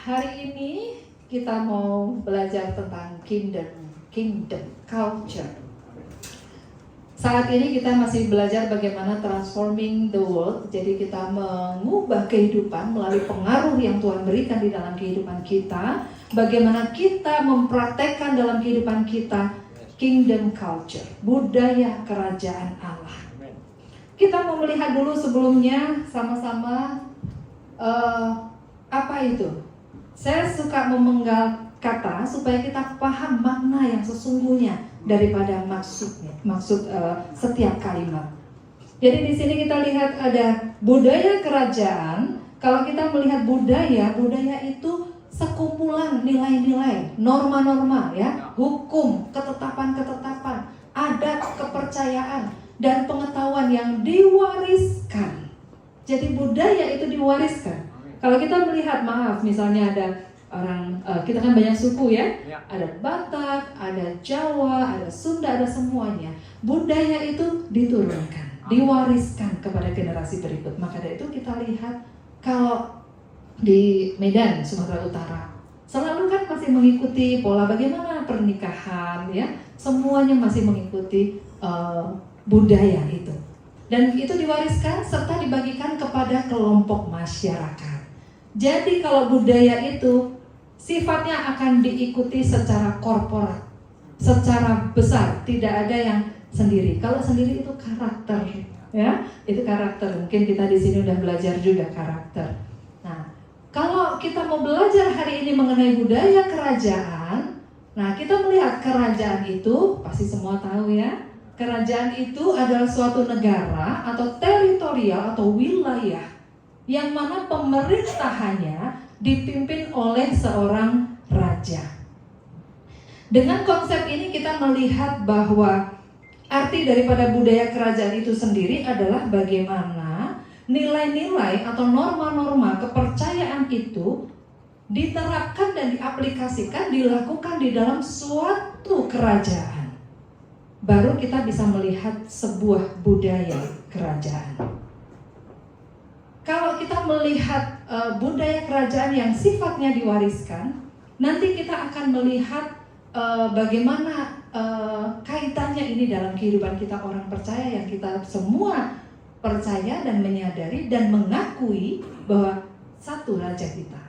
Hari ini kita mau belajar tentang kingdom culture. Saat ini kita masih belajar bagaimana transforming the world. Jadi kita mengubah kehidupan melalui pengaruh yang Tuhan berikan di dalam kehidupan kita. Bagaimana kita mempraktekkan dalam kehidupan kita kingdom culture, budaya kerajaan Allah. Kita mau melihat dulu sebelumnya sama-sama apa itu. Saya suka memenggal kata supaya kita paham makna yang sesungguhnya daripada maksud setiap kalimat. Jadi di sini kita lihat ada budaya kerajaan. Kalau kita melihat budaya itu sekumpulan nilai-nilai, norma-norma, ya, hukum, ketetapan-ketetapan, adat, kepercayaan, dan pengetahuan yang diwariskan. Jadi budaya itu diwariskan. Kalau kita melihat, misalnya ada orang, kita kan banyak suku ya, ada Batak, ada Jawa, ada Sunda, ada semuanya. Budaya itu diturunkan, diwariskan kepada generasi berikut. Maka dari itu kita lihat kalau di Medan, Sumatera Utara, selalu kan masih mengikuti pola bagaimana pernikahan, ya, semuanya masih mengikuti budaya itu. Dan itu diwariskan serta dibagikan kepada kelompok masyarakat. Jadi kalau budaya itu sifatnya akan diikuti secara korporat, secara besar, tidak ada yang sendiri. Kalau sendiri itu karakter, ya, itu karakter. Mungkin kita di sini udah belajar juga karakter. Nah, kalau kita mau belajar hari ini mengenai budaya kerajaan, nah kita melihat kerajaan itu pasti semua tahu ya. Kerajaan itu adalah suatu negara atau teritorial atau wilayah yang mana pemerintahannya dipimpin oleh seorang raja. Dengan konsep ini kita melihat bahwa arti daripada budaya kerajaan itu sendiri adalah bagaimana nilai-nilai atau norma-norma kepercayaan itu diterapkan dan diaplikasikan, dilakukan di dalam suatu kerajaan. Baru kita bisa melihat sebuah budaya kerajaan. Kalau kita melihat budaya kerajaan yang sifatnya diwariskan, nanti kita akan melihat bagaimana kaitannya ini dalam kehidupan kita orang percaya, yang kita semua percaya dan menyadari dan mengakui bahwa satu raja kita,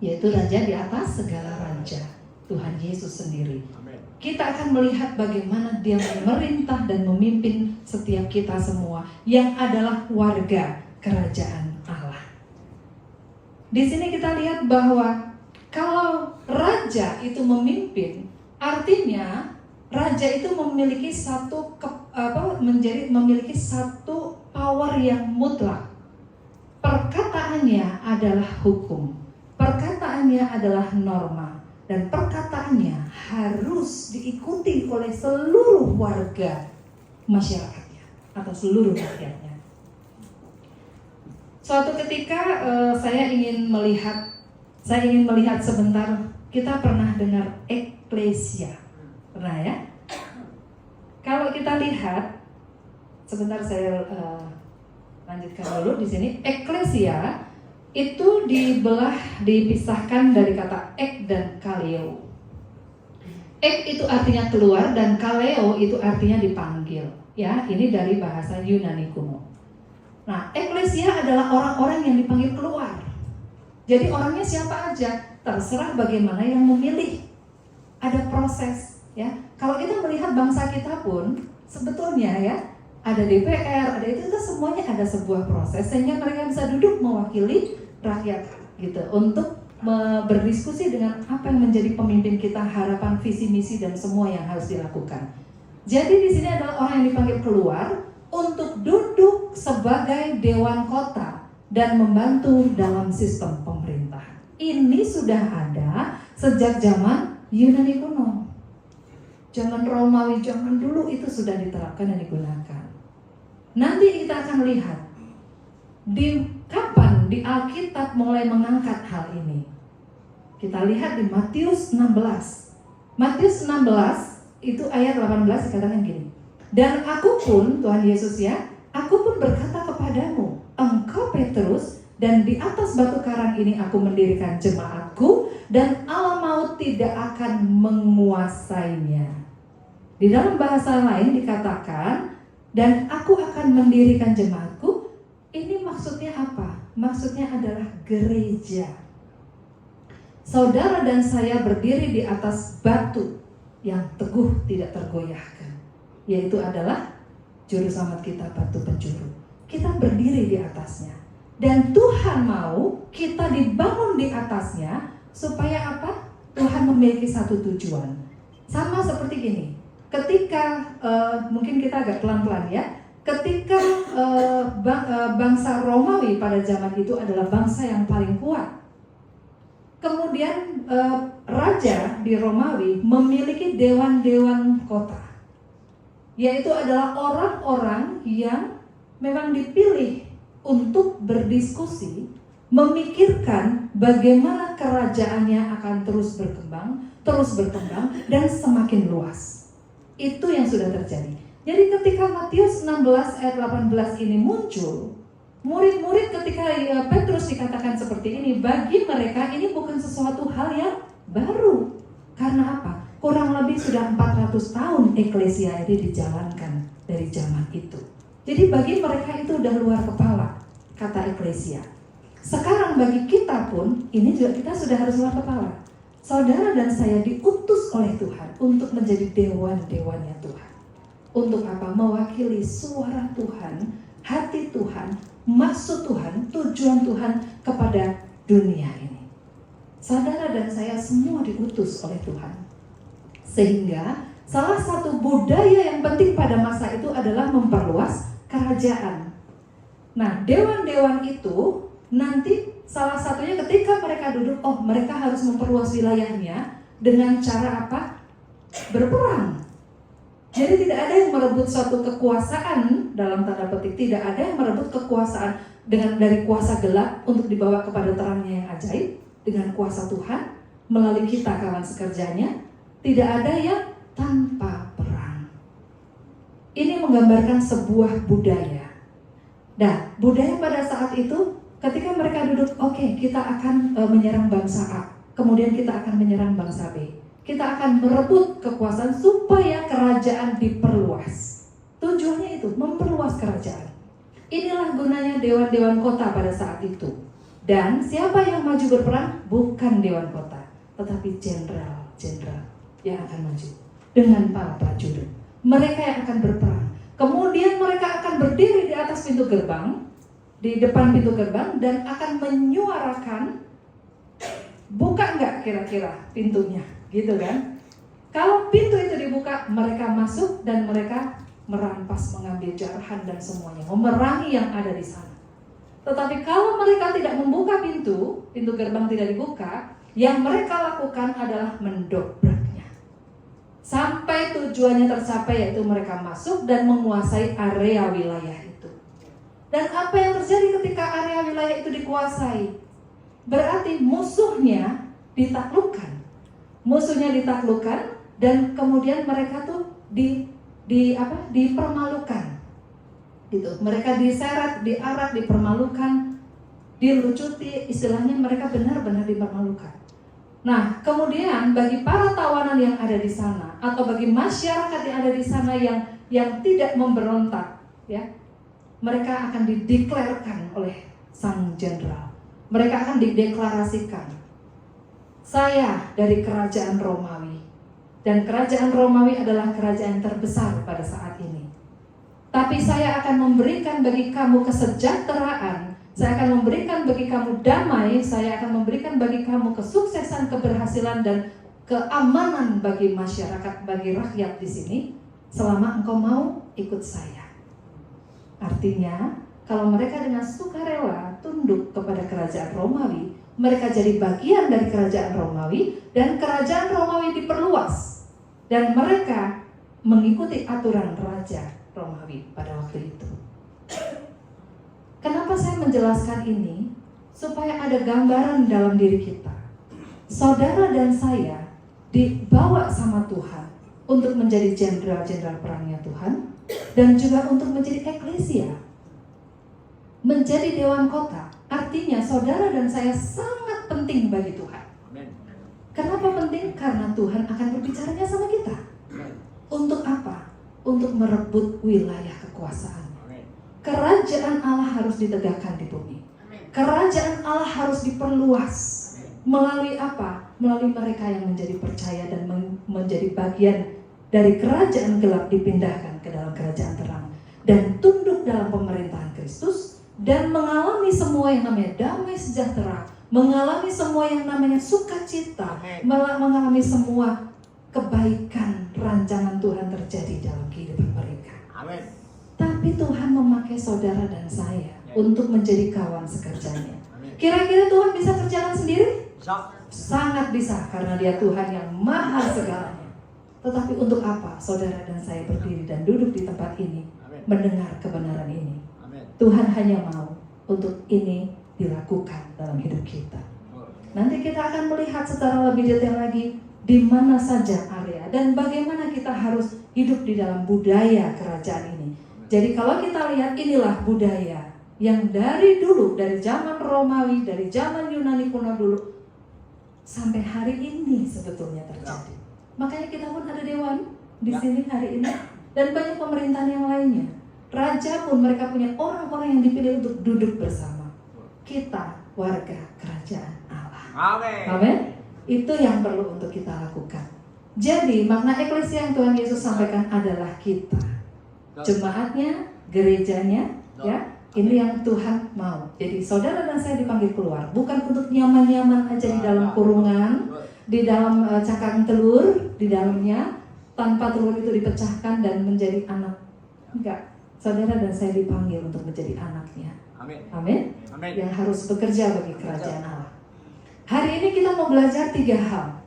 yaitu raja di atas segala raja, Tuhan Yesus sendiri. Kita akan melihat bagaimana Dia memerintah dan memimpin setiap kita semua yang adalah warga kerajaan Allah. Di sini kita lihat bahwa kalau raja itu memimpin, artinya raja itu memiliki memiliki satu power yang mutlak. Perkataannya adalah hukum, perkataannya adalah norma, dan perkataannya harus diikuti oleh seluruh warga masyarakatnya atau seluruh rakyatnya. Suatu ketika saya ingin melihat sebentar. Kita pernah dengar eklesia, pernah ya? Kalau kita lihat, sebentar saya lanjutkan dulu di sini. Eklesia itu dipisahkan dari kata ek dan kaleo. Ek itu artinya keluar dan kaleo itu artinya dipanggil. Ya, ini dari bahasa Yunani kuno. Nah, eklesia adalah orang-orang yang dipanggil keluar. Jadi orangnya siapa aja, terserah bagaimana yang memilih. Ada proses, ya. Kalau kita melihat bangsa kita pun sebetulnya ya, ada DPR, ada itu semuanya ada sebuah proses sehingga mereka bisa duduk mewakili rakyat gitu untuk berdiskusi dengan apa yang menjadi pemimpin kita, harapan, visi, misi dan semua yang harus dilakukan. Jadi di sini adalah orang yang dipanggil keluar untuk duduk sebagai dewan kota dan membantu dalam sistem pemerintah. Ini sudah ada sejak zaman Yunani kuno. Zaman Romawi, zaman dulu itu sudah diterapkan dan digunakan. Nanti kita akan lihat kapan di Alkitab mulai mengangkat hal ini. Kita lihat di Matius 16. Matius 16 itu ayat 18 dikatakan gini. Dan aku pun, Tuhan Yesus ya, aku pun berkata kepadamu, engkau Petrus, Dan di atas batu karang ini aku mendirikan jemaatku, dan alam maut tidak akan menguasainya. Di dalam bahasa lain dikatakan, dan aku akan mendirikan jemaatku. Ini maksudnya apa? Maksudnya adalah gereja. Saudara dan saya berdiri di atas batu yang teguh tidak tergoyahkan, yaitu adalah juru selamat kita, batu penjuru. Kita berdiri di atasnya, dan Tuhan mau kita dibangun di atasnya supaya apa? Tuhan memiliki satu tujuan. Sama seperti gini, ketika mungkin kita agak pelan-pelan ya, ketika bangsa Romawi pada zaman itu adalah bangsa yang paling kuat. Kemudian raja di Romawi memiliki dewan-dewan kota, yaitu adalah orang-orang yang memang dipilih untuk berdiskusi, memikirkan bagaimana kerajaannya akan terus berkembang, dan semakin luas. Itu yang sudah terjadi. Jadi ketika Matius 16 ayat 18 ini muncul, murid-murid ketika Petrus dikatakan seperti ini, bagi mereka ini bukan sesuatu hal yang baru. Karena apa? Kurang lebih sudah 400 tahun eklesia ini dijalankan dari zaman itu. Jadi bagi mereka itu udah luar kepala, kata eklesia. Sekarang bagi kita pun, ini juga kita sudah harus luar kepala. Saudara dan saya diutus oleh Tuhan untuk menjadi dewan-dewannya Tuhan. Untuk apa? Mewakili suara Tuhan, hati Tuhan, maksud Tuhan, tujuan Tuhan kepada dunia ini. Saudara dan saya semua diutus oleh Tuhan. Sehingga salah satu budaya yang penting pada masa itu adalah memperluas kerajaan. Nah, dewan-dewan itu nanti salah satunya ketika mereka duduk, mereka harus memperluas wilayahnya dengan cara apa? Berperang. Jadi tidak ada yang merebut suatu kekuasaan dalam tanda petik, tidak ada yang merebut kekuasaan dari kuasa gelap untuk dibawa kepada terangnya yang ajaib dengan kuasa Tuhan melalui kita kawan sekerjanya. Tidak ada yang tanpa perang. Ini menggambarkan sebuah budaya. Nah, budaya pada saat itu ketika mereka duduk, kita akan menyerang bangsa A, kemudian kita akan menyerang bangsa B. Kita akan merebut kekuasaan supaya kerajaan diperluas. Tujuannya itu, memperluas kerajaan. Inilah gunanya dewan-dewan kota pada saat itu. Dan siapa yang maju berperang? Bukan dewan kota, tetapi jenderal-jenderal yang akan maju dengan para prajurit. Mereka yang akan berperang. Kemudian mereka akan berdiri di atas pintu gerbang, di depan pintu gerbang, dan akan menyuarakan, buka nggak kira-kira pintunya? Gitu kan? Kalau pintu itu dibuka, mereka masuk dan mereka merampas, mengambil jarahan dan semuanya, memerangi yang ada di sana. Tetapi kalau mereka tidak membuka pintu gerbang tidak dibuka, yang mereka lakukan adalah mendobraknya sampai tujuannya tercapai, yaitu mereka masuk dan menguasai area wilayah itu. Dan apa yang terjadi ketika area wilayah itu dikuasai? Berarti musuhnya ditaklukkan. Musuhnya ditaklukkan dan kemudian mereka tuh dipermalukan. Gitu. Mereka diseret, diarak, dipermalukan, dilucuti, istilahnya mereka benar-benar dipermalukan. Nah, kemudian bagi para tawanan yang ada di sana atau bagi masyarakat yang ada di sana yang tidak memberontak, ya, mereka akan dideklarasikan oleh sang jenderal. Mereka akan dideklarasikan, saya dari kerajaan Romawi, dan kerajaan Romawi adalah kerajaan terbesar pada saat ini. Tapi saya akan memberikan bagi kamu kesejahteraan, saya akan memberikan bagi kamu damai, saya akan memberikan bagi kamu kesuksesan, keberhasilan, dan keamanan bagi masyarakat, bagi rakyat di sini, selama engkau mau ikut saya. Artinya, kalau mereka dengan sukarela tunduk kepada kerajaan Romawi, mereka jadi bagian dari kerajaan Romawi, dan kerajaan Romawi diperluas, dan mereka mengikuti aturan raja Romawi pada waktu itu. Kenapa saya menjelaskan ini? Supaya ada gambaran dalam diri kita. Saudara dan saya dibawa sama Tuhan untuk menjadi jenderal-jenderal perangnya Tuhan, dan juga untuk menjadi eklesia. menjadi dewan kota, artinya saudara dan saya sangat penting bagi Tuhan. Kenapa penting? Karena Tuhan akan berbicaranya sama kita. Untuk apa? Untuk merebut wilayah kekuasaan. Kerajaan Allah harus ditegakkan di bumi. Kerajaan Allah harus diperluas. Melalui apa? Melalui mereka yang menjadi percaya dan menjadi bagian dari kerajaan gelap dipindahkan ke dalam kerajaan terang. Dan tunduk dalam pemerintahan Kristus. Dan mengalami semua yang namanya damai sejahtera. Mengalami semua yang namanya sukacita. Mengalami semua kebaikan rancangan Tuhan terjadi dalam kehidupan mereka. Amin. Tapi Tuhan memakai saudara dan saya untuk menjadi kawan sekerjanya. Kira-kira Tuhan bisa berjalan sendiri? Sangat bisa, karena Dia Tuhan yang maha segalanya. Tetapi untuk apa saudara dan saya berdiri dan duduk di tempat ini, mendengar kebenaran ini? Tuhan hanya mau untuk ini dilakukan dalam hidup kita. Nanti kita akan melihat secara lebih detail lagi di mana saja area dan bagaimana kita harus hidup di dalam budaya kerajaan ini. Jadi kalau kita lihat, inilah budaya yang dari dulu, dari zaman Romawi, dari zaman Yunani kuno dulu, sampai hari ini sebetulnya terjadi. Makanya kita pun ada dewan di sini hari ini, dan banyak pemerintahan yang lainnya. Raja pun mereka punya orang-orang yang dipilih untuk duduk bersama. Kita warga kerajaan Allah. Amin. Amin. Itu yang perlu untuk kita lakukan. Jadi makna eklesia yang Tuhan Yesus sampaikan adalah kita, jemaatnya, gerejanya, ya. Ini yang Tuhan mau. Jadi saudara dan saya dipanggil keluar, bukan untuk nyaman-nyaman aja di dalam kurungan, di dalam cangkang telur, di dalamnya, tanpa telur itu dipecahkan dan menjadi anak. Enggak. Saudara dan saya dipanggil untuk menjadi anaknya. Amin. Amin. Amin. Yang harus bekerja bagi kerajaan Allah. Hari ini kita mau belajar 3 hal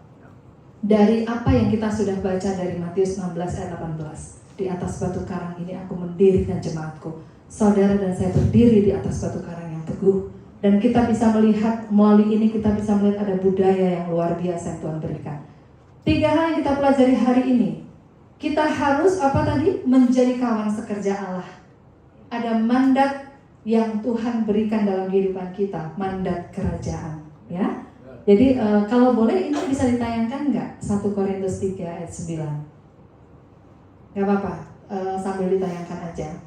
dari apa yang kita sudah baca dari Matius 16 ayat 18. Di atas batu karang ini aku mendirikan jemaatku. Saudara dan saya berdiri di atas batu karang yang teguh. Dan kita bisa melihat, melalui ini kita bisa melihat ada budaya yang luar biasa yang Tuhan berikan. 3 hal yang kita pelajari hari ini. Kita harus apa tadi? Menjadi kawan sekerja Allah. Ada mandat yang Tuhan berikan dalam kehidupan kita, mandat kerajaan, ya. Jadi kalau boleh ini bisa ditayangkan nggak? 1 Korintus 3 ayat 9. Nggak apa-apa, sambil ditayangkan aja.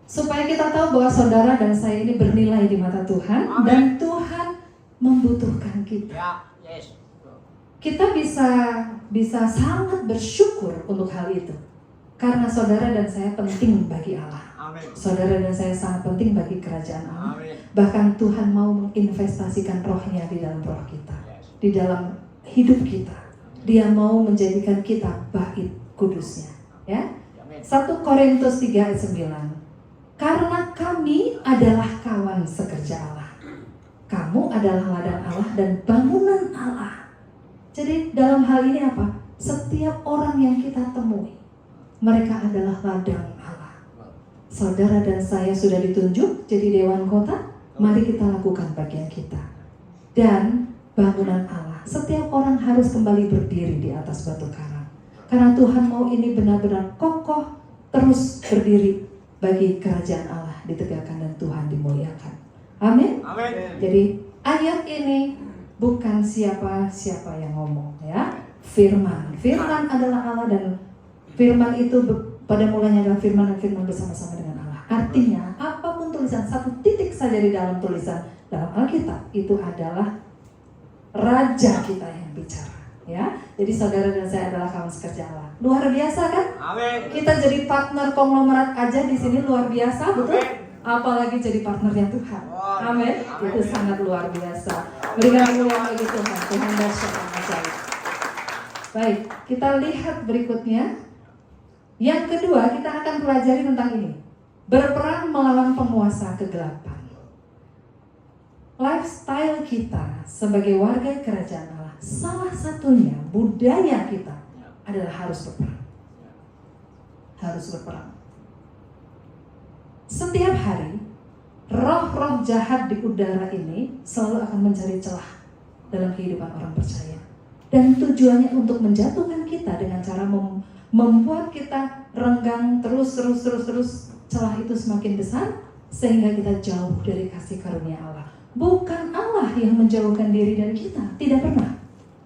Supaya kita tahu bahwa saudara dan saya ini bernilai di mata Tuhan. Amen. Dan Tuhan membutuhkan kita. Ya, yes. Kita bisa sangat bersyukur untuk hal itu. Karena saudara dan saya penting bagi Allah. Amin. Saudara dan saya sangat penting bagi kerajaan Allah. Amin. Bahkan Tuhan mau menginvestasikan rohnya di dalam roh kita, di dalam hidup kita. Dia mau menjadikan kita bait kudusnya, ya. 1 Korintus 3 ayat 9. Karena kami adalah kawan sekerja Allah. Kamu adalah ladang Allah dan bangunan Allah. Jadi dalam hal ini apa? Setiap orang yang kita temui, mereka adalah ladang Allah. Saudara dan saya sudah ditunjuk jadi dewan kota. Mari kita lakukan bagian kita. Dan bangunan Allah, setiap orang harus kembali berdiri di atas batu karang. Karena Tuhan mau ini benar-benar kokoh, terus berdiri bagi kerajaan Allah ditegakkan dan Tuhan dimuliakan. Amin. Amin. Jadi ayat ini bukan siapa-siapa yang ngomong, ya. Firman adalah Allah, dan firman itu pada mulanya adalah firman, dan firman bersama-sama dengan Allah. Artinya apapun tulisan, 1 titik saja di dalam tulisan dalam Alkitab itu adalah Raja kita yang bicara, ya. Jadi saudara dan saya adalah kawan sekerja Allah. Luar biasa kan? Amin. Kita jadi partner konglomerat aja di sini, luar biasa, betul? Amin. Apalagi jadi partnernya Tuhan. Amin. Amin. Itu sangat luar biasa. Berikan kemuliaan bagi Tuhan. Tuhan dahsyat dan ajaib. Baik, kita lihat berikutnya. Yang kedua, kita akan pelajari tentang ini. Berperang melawan penguasa kegelapan. Lifestyle kita sebagai warga kerajaan Allah, salah satunya budaya kita adalah harus berperang. Harus berperang. Setiap hari, roh-roh jahat di udara ini selalu akan mencari celah dalam kehidupan orang percaya. Dan tujuannya untuk menjatuhkan kita dengan cara membuat kita renggang terus. Celah itu semakin besar sehingga kita jauh dari kasih karunia Allah. Bukan Allah yang menjauhkan diri dari kita, tidak pernah.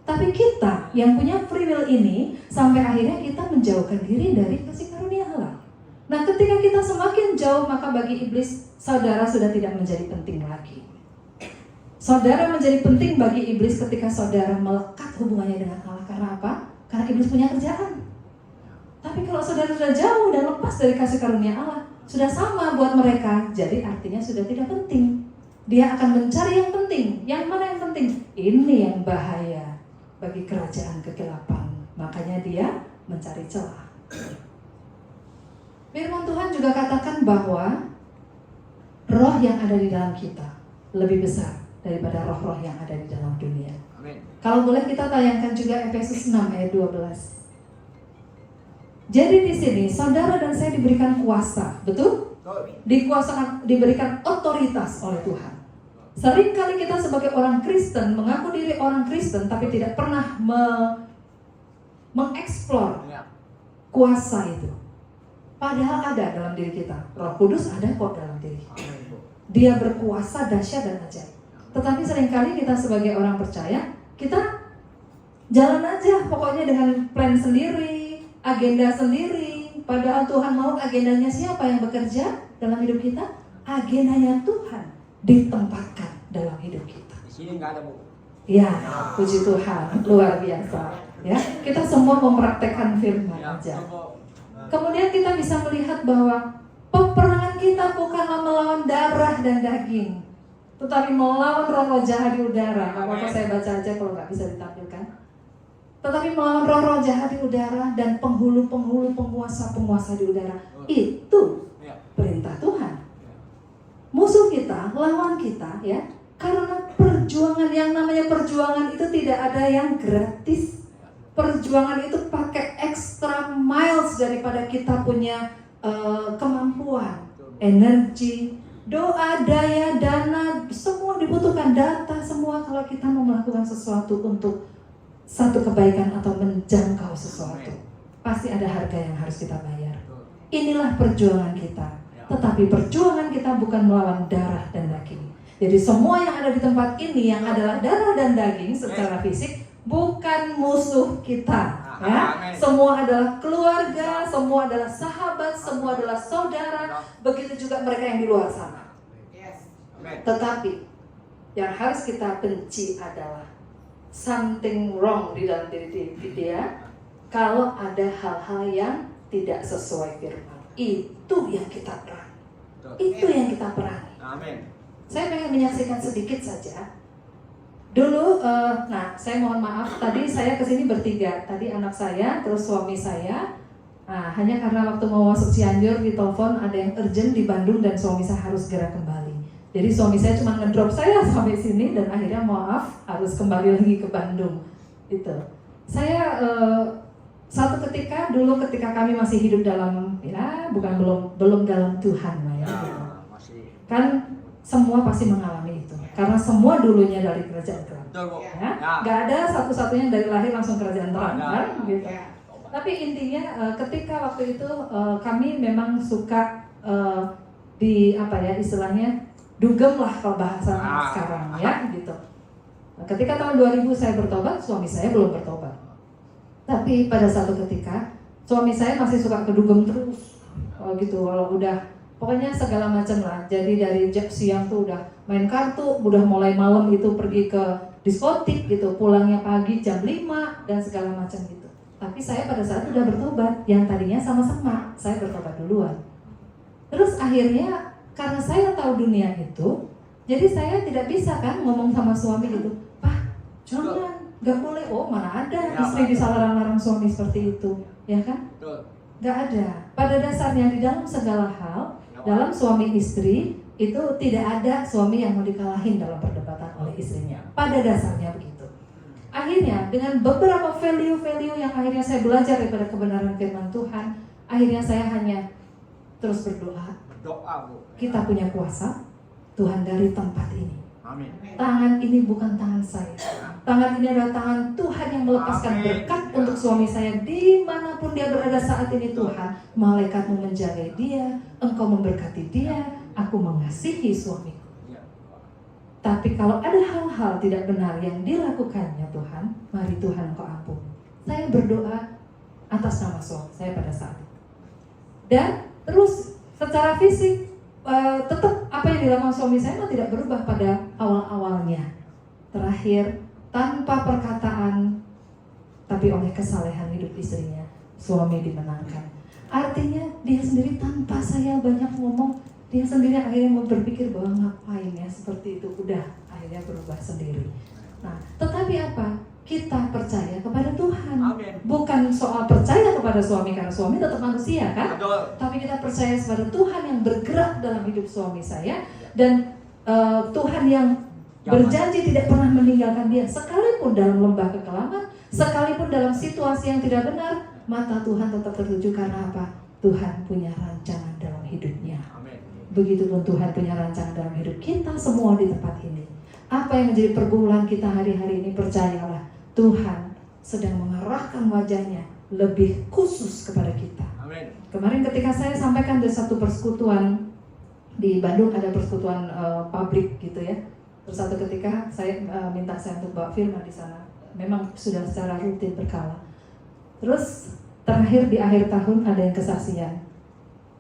Tapi kita yang punya free will ini sampai akhirnya kita menjauhkan diri dari kasih karunia Allah. Nah, ketika kita semakin jauh, maka bagi iblis saudara sudah tidak menjadi penting lagi. Saudara menjadi penting bagi iblis ketika saudara melekat hubungannya dengan Allah. Karena apa? Karena iblis punya kerjaan. Tapi kalau saudara sudah jauh dan lepas dari kasih karunia Allah, sudah sama buat mereka, jadi artinya sudah tidak penting. Dia akan mencari yang penting. Yang mana yang penting? Ini yang bahaya bagi kerajaan kegelapan. Makanya dia mencari celah. Firman Tuhan juga katakan bahwa roh yang ada di dalam kita lebih besar daripada roh-roh yang ada di dalam dunia. Amin. Kalau boleh kita tayangkan juga Efesus 6 ayat 12. Jadi di sini saudara dan saya diberikan kuasa, betul? Diberikan otoritas oleh Tuhan. Seringkali kita sebagai orang Kristen mengaku diri orang Kristen tapi tidak pernah mengeksplor kuasa itu. Padahal ada dalam diri kita. Roh Kudus ada kok dalam diri kita. Dia berkuasa dahsyat dan ajaib. Tetapi seringkali kita sebagai orang percaya, kita jalan aja pokoknya dengan plan sendiri, agenda sendiri. Padahal Tuhan mau agendanya siapa yang bekerja dalam hidup kita? Agendanya Tuhan ditempatkan dalam hidup kita. Di sini nggak ada, Bu. Ya, puji Tuhan, luar biasa. Ya, kita semua mempraktekkan firman aja. Kemudian kita bisa melihat bahwa peperangan kita bukanlah melawan darah dan daging, tetapi melawan roh-roh jahat di udara. Apa-apa saya baca aja kalau nggak bisa ditampilkan. Tetapi melawan roh-roh jahat di udara dan penghulu-penghulu, penguasa-penguasa di udara. Itu perintah Tuhan. Musuh kita, lawan kita, ya. Karena perjuangan, yang namanya perjuangan itu tidak ada yang gratis. Perjuangan itu pakai extra miles daripada kita punya kemampuan, energi, doa, daya, dana, semua dibutuhkan, data, semua kalau kita mau melakukan sesuatu untuk satu kebaikan atau menjangkau sesuatu. Pasti ada harga yang harus kita bayar. Inilah perjuangan kita. Tetapi perjuangan kita bukan melawan darah dan daging. Jadi semua yang ada di tempat ini yang adalah darah dan daging secara fisik bukan musuh kita, ya. Semua adalah keluarga, semua adalah sahabat, semua adalah saudara. Begitu juga mereka yang di luar sana. Tetapi yang harus kita benci adalah something wrong di dalam diri dia. Kalau ada hal-hal yang tidak sesuai firman, itu yang kita perangi. Itu yang kita perangi. Amin. Saya pengen menyaksikan sedikit saja. Dulu, saya mohon maaf, tadi saya kesini bertiga. Tadi anak saya, terus suami saya. Nah, hanya karena waktu mau masuk Cianjur ditelepon ada yang urgent di Bandung dan suami saya harus segera kembali. Jadi suami saya cuma ngedrop saya sampai sini dan akhirnya maaf harus kembali lagi ke Bandung. Gitu. Saya satu ketika dulu ketika kami masih hidup dalam, ya belum dalam Tuhan lah ya. Gitu. Kan semua pasti mengalami itu. Karena semua dulunya dari kerajaan terang, ya, nggak ada satu-satunya dari lahir langsung kerajaan terang, kan? Gitu. Tapi intinya ketika waktu itu kami memang suka istilahnya dugem lah kalau bahasa sekarang, ya, gitu. Ketika tahun 2000 saya bertobat, suami saya belum bertobat. Tapi pada satu ketika suami saya masih suka kedugem terus, gitu. Kalau udah pokoknya segala macam lah. Jadi dari siang tuh udah main kartu, udah mulai malam itu pergi ke diskotik gitu, pulangnya pagi jam 5 dan segala macam gitu. Tapi saya pada saat udah bertobat, yang tadinya sama-sama, saya bertobat duluan. Terus akhirnya karena saya tahu dunia itu, jadi saya tidak bisa kan ngomong sama suami gitu, "Pak, jangan, nggak boleh." Oh, mana ada istri bisa larang-larang suami seperti itu, ya kan? Nggak ada. Pada dasarnya di dalam segala hal, dalam suami istri itu tidak ada suami yang mau dikalahin dalam perdebatan oleh istrinya. Pada dasarnya begitu. Akhirnya dengan beberapa value-value yang akhirnya saya belajar daripada kebenaran firman Tuhan, akhirnya saya hanya terus berdoa. Kita punya kuasa, Tuhan dari tempat ini. Amin. Tangan ini bukan tangan saya. Tangan ini adalah tangan Tuhan yang melepaskan berkat untuk suami saya dimanapun dia berada saat ini Tuhan, malaikatmu menjaga dia, engkau memberkati dia, aku mengasihi suamiku. Tapi kalau ada hal-hal tidak benar yang dilakukannya Tuhan, mari Tuhan engkau ampuni. Saya berdoa atas nama suami saya pada saat itu. Dan terus secara fisik tetap apa yang dilakukan suami saya tidak berubah pada awal-awalnya. Terakhir, tanpa perkataan, tapi oleh kesalehan hidup istrinya, suami dimenangkan. Artinya dia sendiri tanpa saya banyak ngomong, dia sendiri akhirnya berpikir bahwa ngapain ya seperti itu, udah akhirnya berubah sendiri. Nah, tetapi apa? Kita percaya kepada Tuhan. Amin. Bukan soal percaya kepada suami, karena suami tetap manusia kan? Betul. Tapi kita percaya kepada Tuhan yang bergerak dalam hidup suami saya. Dan Tuhan yang berjanji tidak pernah meninggalkan dia. Sekalipun dalam lembah kekelaman, sekalipun dalam situasi yang tidak benar, mata Tuhan tetap tertuju karena apa? Tuhan punya rancangan dalam hidupnya. Amin. Begitupun Tuhan punya rancangan dalam hidup kita semua di tempat ini. Apa yang menjadi pergumulan kita hari-hari ini, percayalah Tuhan sedang mengarahkan wajahnya lebih khusus kepada kita. Amin. Kemarin ketika saya sampaikan di satu persekutuan di Bandung, ada persekutuan publik gitu ya. Terus satu ketika saya minta saya untuk bawa firman di sana. Memang sudah secara rutin berkala. Terus terakhir di akhir tahun ada yang kesaksian.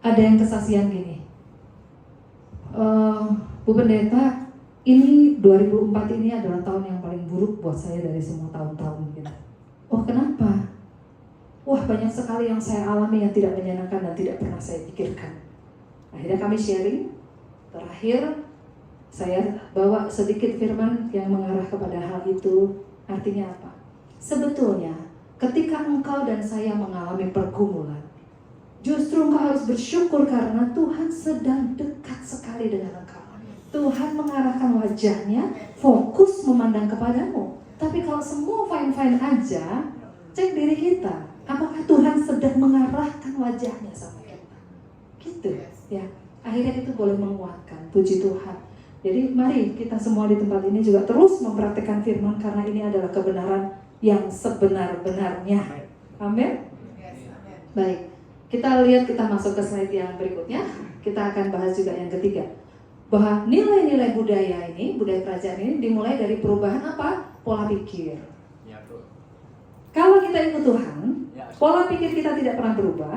Ada yang kesaksian gini. Bu Pendeta, ini 2004 ini adalah tahun yang paling buruk buat saya dari semua tahun-tahun gitu. Oh kenapa? Wah banyak sekali yang saya alami yang tidak menyenangkan dan tidak pernah saya pikirkan. Akhirnya kami sharing. Terakhir saya bawa sedikit firman yang mengarah kepada hal itu. Artinya apa? Sebetulnya ketika engkau dan saya mengalami pergumulan, justru engkau harus bersyukur karena Tuhan sedang dekat sekali dengan engkau. Tuhan mengarahkan wajahnya, fokus memandang kepadamu. Tapi kalau semua fine-fine aja, cek diri kita. Apakah Tuhan sedang mengarahkan wajahnya sama kita? Gitu ya. Akhirnya itu boleh menguatkan. Puji Tuhan. Jadi mari kita semua di tempat ini juga terus mempraktikkan firman, karena ini adalah kebenaran yang sebenar-benarnya. Amin. Baik. Kita lihat, kita masuk ke slide yang berikutnya. Kita akan bahas juga yang ketiga. Bahwa nilai-nilai budaya ini, budaya kerajaan ini dimulai dari perubahan apa? Pola pikir. Ya, kalau kita ikut Tuhan, ya, pola pikir kita tidak pernah berubah.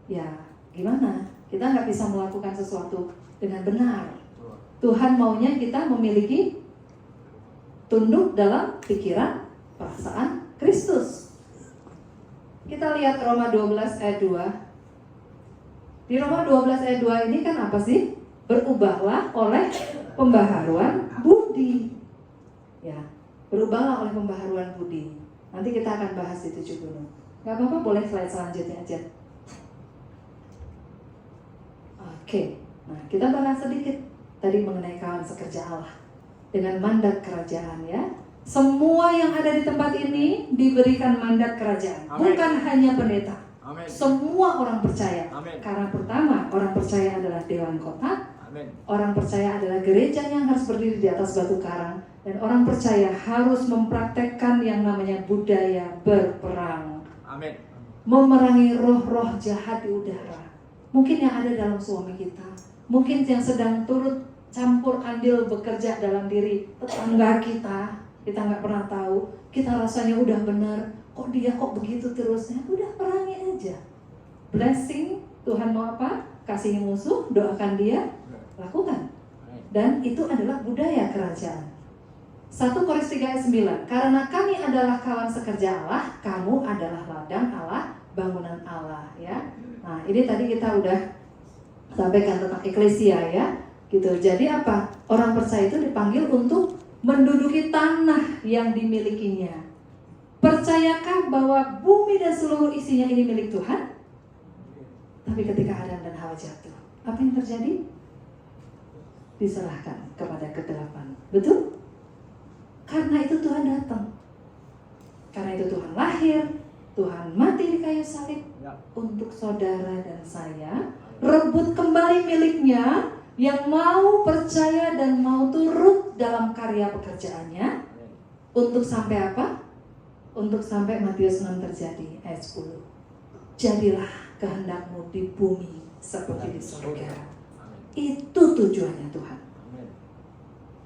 Ya, gimana? Kita nggak bisa melakukan sesuatu dengan benar. Tuhan maunya kita memiliki tunduk dalam pikiran, perasaan Kristus. Kita lihat Roma 12 ayat 2. Di Roma 12 ayat 2 ini kan apa sih? Berubahlah oleh pembaharuan budi. Ya, berubahlah oleh pembaharuan budi. Nanti kita akan bahas di 7 gunung. Gak apa-apa, boleh slide selanjutnya aja. Oke, nah kita bahas sedikit tadi mengenai kawan sekerja Allah dengan mandat kerajaan ya. Semua yang ada di tempat ini diberikan mandat kerajaan. Amen. Bukan hanya pendeta. Amen. Semua orang percaya. Amen. Karena pertama, orang percaya adalah dewan kota. Amen. Orang percaya adalah gereja yang harus berdiri di atas batu karang. Dan orang percaya harus mempraktekkan yang namanya budaya berperang. Amen. Memerangi roh-roh jahat di udara. Mungkin yang ada dalam suami kita. Mungkin yang sedang turut campur andil bekerja dalam diri tetangga kita. Kita nggak pernah tahu. Kita rasanya udah benar. Kok dia kok begitu terusnya? Udah perangi aja. Blessing, Tuhan mau apa? Kasihi musuh, doakan dia, lakukan. Dan itu adalah budaya kerajaan. 1 Korintus 3 ayat 9. Karena kami adalah kawan sekerja Allah, kamu adalah ladang Allah, bangunan Allah. Ya. Nah ini tadi kita udah sampaikan tentang eklesia ya. Gitu. Jadi apa? Orang percaya itu dipanggil untuk menduduki tanah yang dimilikinya. Percayakah bahwa bumi dan seluruh isinya ini milik Tuhan? Tapi ketika Adam dan Hawa jatuh, apa yang terjadi? Diserahkan kepada kegelapan. Betul? Karena itu Tuhan datang. Karena itu Tuhan lahir, Tuhan mati di kayu salib untuk saudara dan saya, rebut kembali miliknya yang mau percaya dan mau turut dalam karya pekerjaannya. Untuk sampai apa? untuk sampai Matius 6 terjadi ayat 10. Jadilah kehendakmu di bumi seperti di surga. Itu tujuannya Tuhan.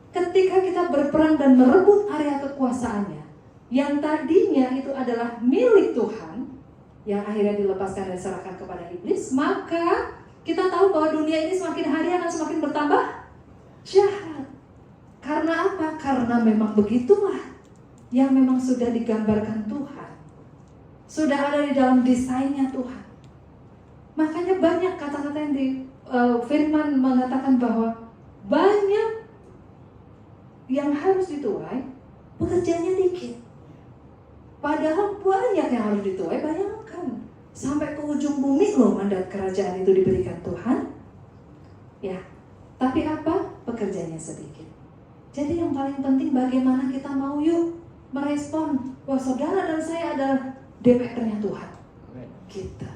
Ketika kita berperang dan merebut area kekuasaannya, yang tadinya itu adalah milik Tuhan, yang akhirnya dilepaskan dan diserahkan kepada iblis, maka kita tahu bahwa dunia ini semakin hari akan semakin bertambah jahat. Karena apa? Karena memang begitulah yang memang sudah digambarkan Tuhan, sudah ada di dalam desainnya Tuhan. Makanya banyak kata-kata yang di firman mengatakan bahwa banyak yang harus dituai, pekerjaannya dikit. Padahal banyak yang harus dituai, bayangkan. Sampai ke ujung bumi loh mandat kerajaan itu diberikan Tuhan. Ya, tapi apa? Pekerjaannya sedikit. Jadi yang paling penting bagaimana kita mau yuk merespon bahwa saudara dan saya adalah DPR-nya Tuhan. Kita.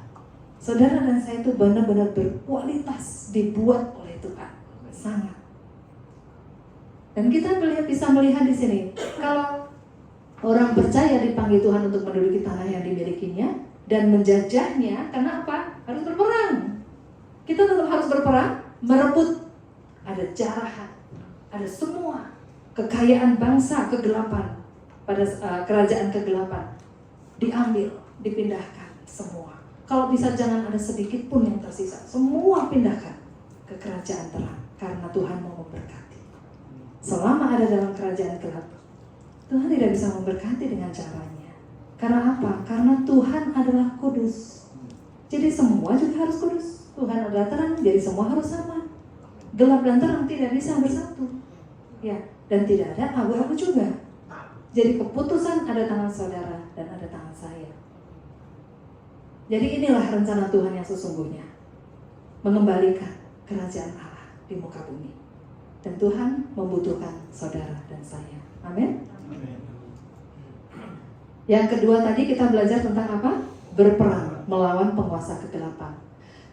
Saudara dan saya itu benar-benar berkualitas, dibuat oleh Tuhan. Sangat. Dan kita bisa melihat di sini, kalau orang percaya dipanggil Tuhan untuk menduduki tanah yang dimilikinya dan menjajahnya, karena apa? Harus berperang. Kita tetap harus berperang, merebut. Ada jarahan, ada semua kekayaan bangsa kegelapan pada kerajaan kegelapan diambil, dipindahkan semua. Kalau bisa jangan ada sedikit pun yang tersisa, semua pindahkan ke kerajaan terang, karena Tuhan mau memberkati. Selama ada dalam kerajaan gelap, Tuhan tidak bisa memberkati dengan caranya. Karena apa? Karena Tuhan adalah kudus. Jadi semua juga harus kudus. Tuhan adalah terang, jadi semua harus sama. Gelap dan terang tidak bisa bersatu. Ya, dan tidak ada abu-abu juga. Jadi keputusan ada tangan saudara dan ada tangan saya. Jadi inilah rencana Tuhan yang sesungguhnya, mengembalikan kerajaan Allah di muka bumi. Dan Tuhan membutuhkan saudara dan saya. Amin. Yang kedua tadi kita belajar tentang apa? Berperang melawan penguasa kegelapan.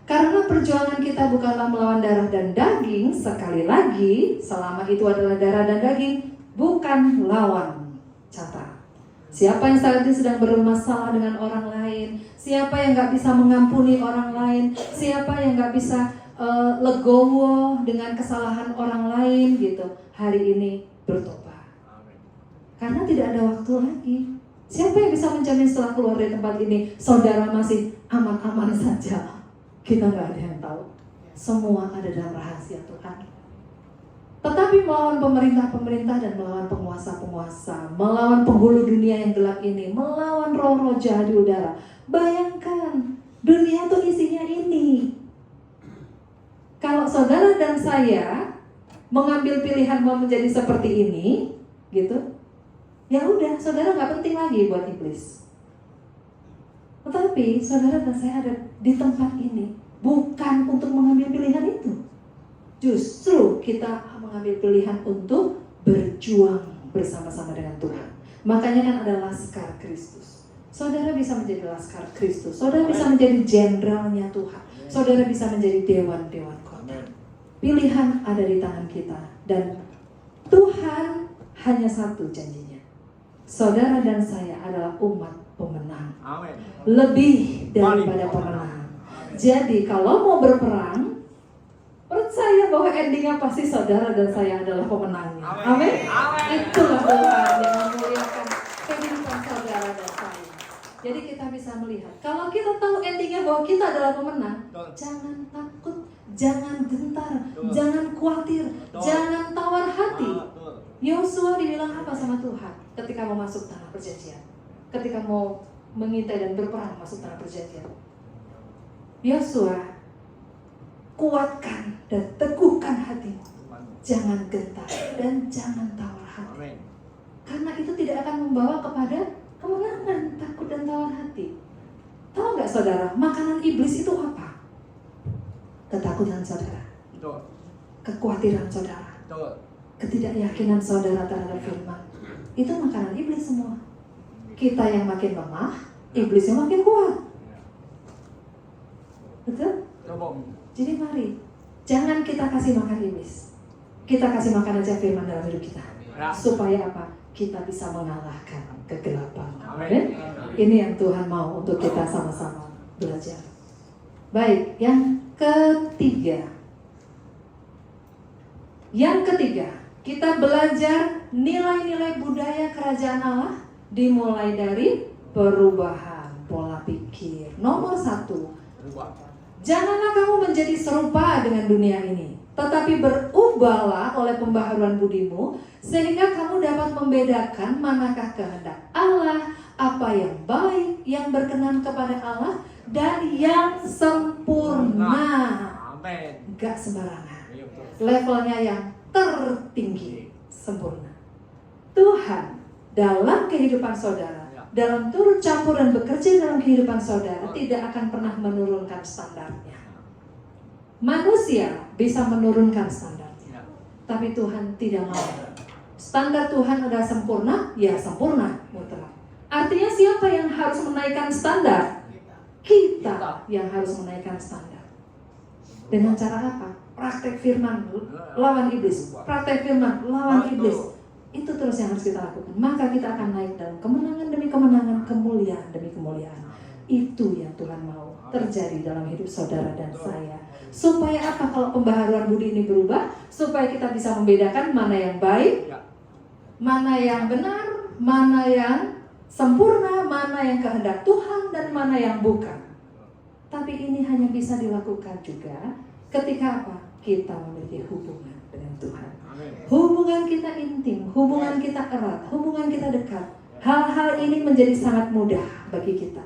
Karena perjuangan kita bukanlah melawan darah dan daging, sekali lagi, selama itu adalah darah dan daging, bukan lawan. Catat. Siapa yang saat ini sedang bermasalah dengan orang lain, siapa yang gak bisa mengampuni orang lain, siapa yang gak bisa legowo dengan kesalahan orang lain gitu, hari ini bertobat. Karena tidak ada waktu lagi. Siapa yang bisa menjamin setelah keluar dari tempat ini saudara masih aman-aman saja? Kita nggak ada yang tahu. Semua ada dalam rahasia Tuhan. Tetapi melawan pemerintah-pemerintah dan melawan penguasa-penguasa, melawan penghulu dunia yang gelap ini, melawan roh-roh jahat di udara. Bayangkan, dunia tuh isinya ini. Kalau saudara dan saya mengambil pilihan mau menjadi seperti ini, gitu, ya udah, saudara nggak penting lagi buat iblis. Tetapi saudara dan saya ada di tempat ini bukan untuk mengambil pilihan itu. Justru kita mengambil pilihan untuk berjuang bersama-sama dengan Tuhan. Makanya kan ada Laskar Kristus. Saudara bisa menjadi Laskar Kristus. Saudara bisa menjadi jenderalnya Tuhan. Saudara bisa menjadi dewan-dewan kota. Pilihan ada di tangan kita. Dan Tuhan hanya satu janjinya. Saudara dan saya adalah umat pemenang. Lebih daripada pemenang. Jadi kalau mau berperang, percaya bahwa endingnya pasti saudara dan saya adalah pemenangnya. Amin. Itulah Tuhan yang memuliakan kehidupan saudara dan saya. Jadi kita bisa melihat, kalau kita tahu endingnya bahwa kita adalah pemenang, jangan takut, jangan gentar, jangan khawatir, jangan tawar hati. Yosua dibilang apa sama Tuhan ketika mau masuk tanah perjanjian? Ketika mau mengintai dan berperang masuk tanah perjanjian. Yosua, kuatkan dan teguhkan hatimu. Jangan gentar dan jangan tawar hati. Karena itu tidak akan membawa kepada kemenangan, takut dan tawar hati. Tahu nggak saudara, makanan iblis itu apa? Ketakutan saudara, kekhawatiran saudara, ketidakyakinan saudara terhadap firman. Itu makanan iblis semua. Kita yang makin lemah, iblis yang makin kuat. Betul? Jadi mari, jangan kita kasih makan iblis. Kita kasih makan aja firman dalam hidup kita. Supaya apa? kita bisa mengalahkan kegelapan. Amin. Ini yang Tuhan mau untuk kita sama-sama belajar. Baik, yang ketiga. Yang ketiga, kita belajar nilai-nilai budaya kerajaan Allah dimulai dari perubahan pola pikir. Nomor 1, janganlah kamu menjadi serupa dengan dunia ini, tetapi berubahlah oleh pembaharuan budimu, sehingga kamu dapat membedakan manakah kehendak Allah, apa yang baik, yang berkenan kepada Allah, dan yang sempurna. Gak sembarangan. Levelnya yang tertinggi, sempurna. Tuhan dalam kehidupan saudara, dalam turut campur dan bekerja dalam kehidupan saudara, tidak akan pernah menurunkan standarnya. Manusia bisa menurunkan standarnya, tapi Tuhan tidak mau. Standar Tuhan adalah sempurna, ya sempurna, mutlak. Artinya siapa yang harus menaikkan standar? Kita yang harus menaikkan standar. Dengan cara apa? Praktek firman lawan iblis, praktek firman lawan iblis. Itu terus yang harus kita lakukan. Maka kita akan naik dalam kemenangan demi kemenangan, kemuliaan demi kemuliaan. Itu yang Tuhan mau terjadi dalam hidup saudara dan saya. Supaya apa? Kalau pembaharuan budi ini berubah, supaya kita bisa membedakan mana yang baik, mana yang benar, mana yang sempurna, mana yang kehendak Tuhan, dan mana yang bukan. Tapi ini hanya bisa dilakukan juga ketika apa? Kita memiliki hubungan dengan Tuhan. Hubungan kita intim, hubungan kita erat, hubungan kita dekat. Hal-hal ini menjadi sangat mudah bagi kita.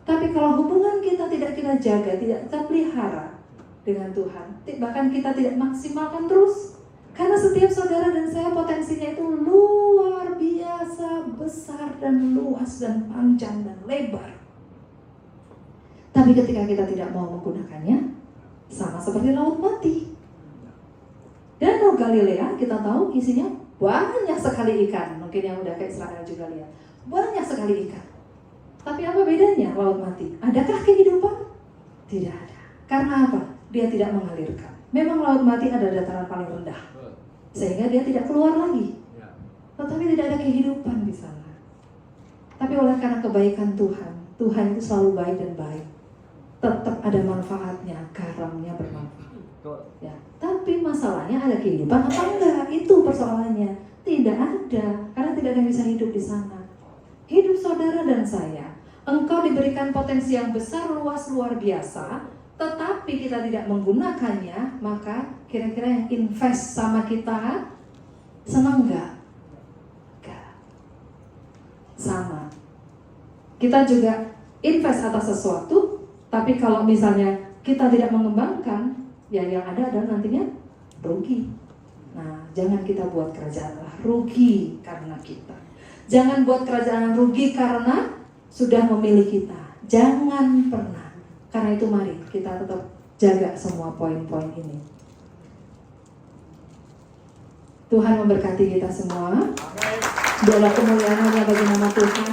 Tapi kalau hubungan kita tidak kita jaga, tidak kita pelihara dengan Tuhan, bahkan kita tidak maksimalkan terus. Karena setiap saudara dan saya potensinya itu luar biasa besar dan luas dan panjang dan lebar. Tapi ketika kita tidak mau menggunakannya, sama seperti laut mati. Danau Galilea kita tahu isinya banyak sekali ikan. Mungkin yang udah ke Israel juga lihat, banyak sekali ikan. Tapi apa bedanya laut mati? Adakah kehidupan? Tidak ada. Karena apa? Dia tidak mengalirkan. Memang laut mati ada dataran paling rendah, sehingga dia tidak keluar lagi. Tetapi tidak ada kehidupan di sana. Tapi oleh karena kebaikan Tuhan, Tuhan itu selalu baik dan baik. Tetap ada manfaatnya, garamnya bermanfaat. Ya, tapi masalahnya ada kehidupan apa enggak? Itu persoalannya. Tidak ada, karena tidak ada yang bisa hidup di sana. Hidup saudara dan saya, engkau diberikan potensi yang besar, luas, luar biasa, tetapi kita tidak menggunakannya, maka kira-kira yang invest sama kita senang enggak? Enggak. Sama. Kita juga invest atas sesuatu, tapi kalau misalnya kita tidak mengembangkan, ya yang ada adalah nantinya rugi. Nah, jangan kita buat kerajaan Allah rugi karena kita. Jangan buat kerajaan rugi karena sudah memilih kita. Jangan pernah. Karena itu mari kita tetap jaga semua poin-poin ini. Tuhan memberkati kita semua. Biarlah kemuliaan hanya bagi nama Tuhan.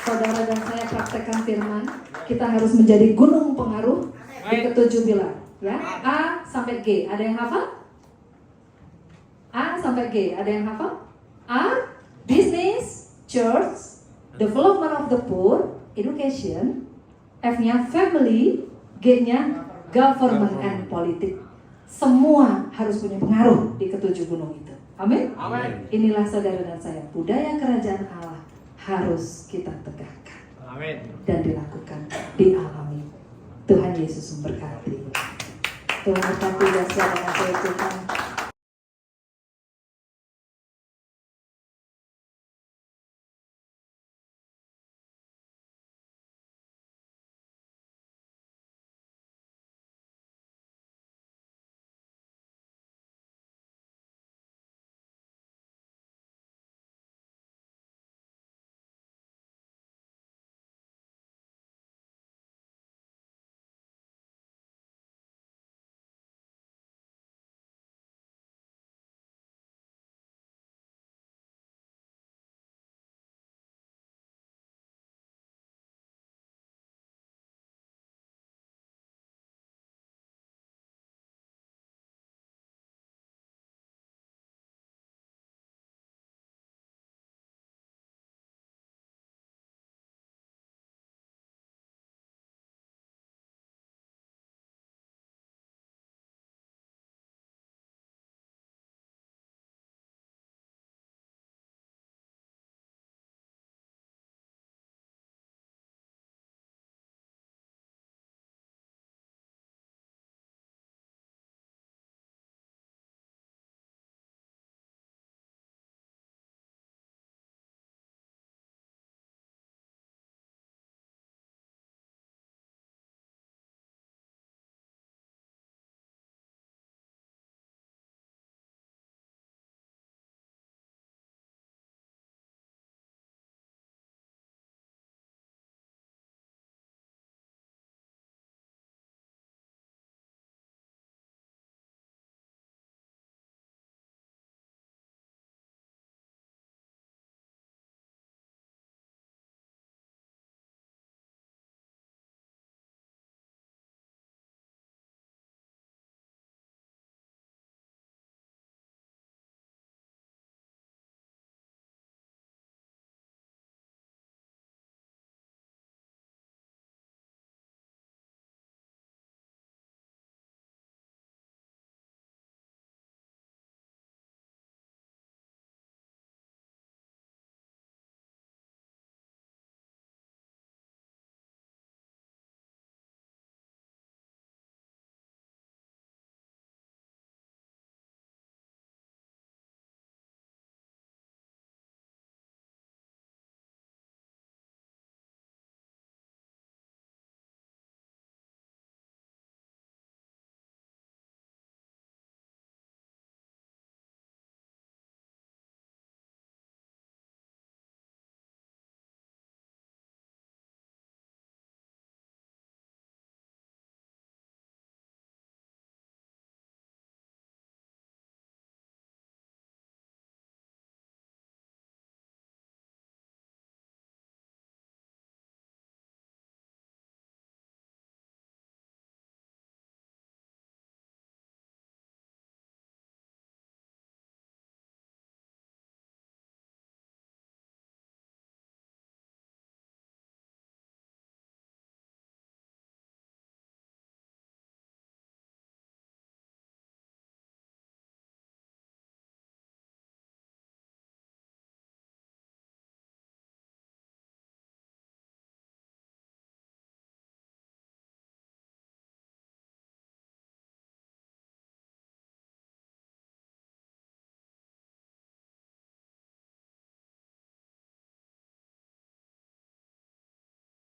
Saudara dan saya praktekkan firman. Kita harus menjadi gunung pengaruh di ketujuh pilar. Ya, A sampai G. Ada yang hafal? A sampai G. Ada yang hafal? A, business, church, development of the poor, education. F-nya family, G-nya government and politik. Semua harus punya pengaruh di ketujuh gunung itu. Amin? Amin. Inilah saudara dan saya, budaya kerajaan Allah harus kita tegakkan. Amin. Dan dilakukan, dialami. Tuhan Yesus memberkati. Tuhan berkati dan saudara saya Tuhan.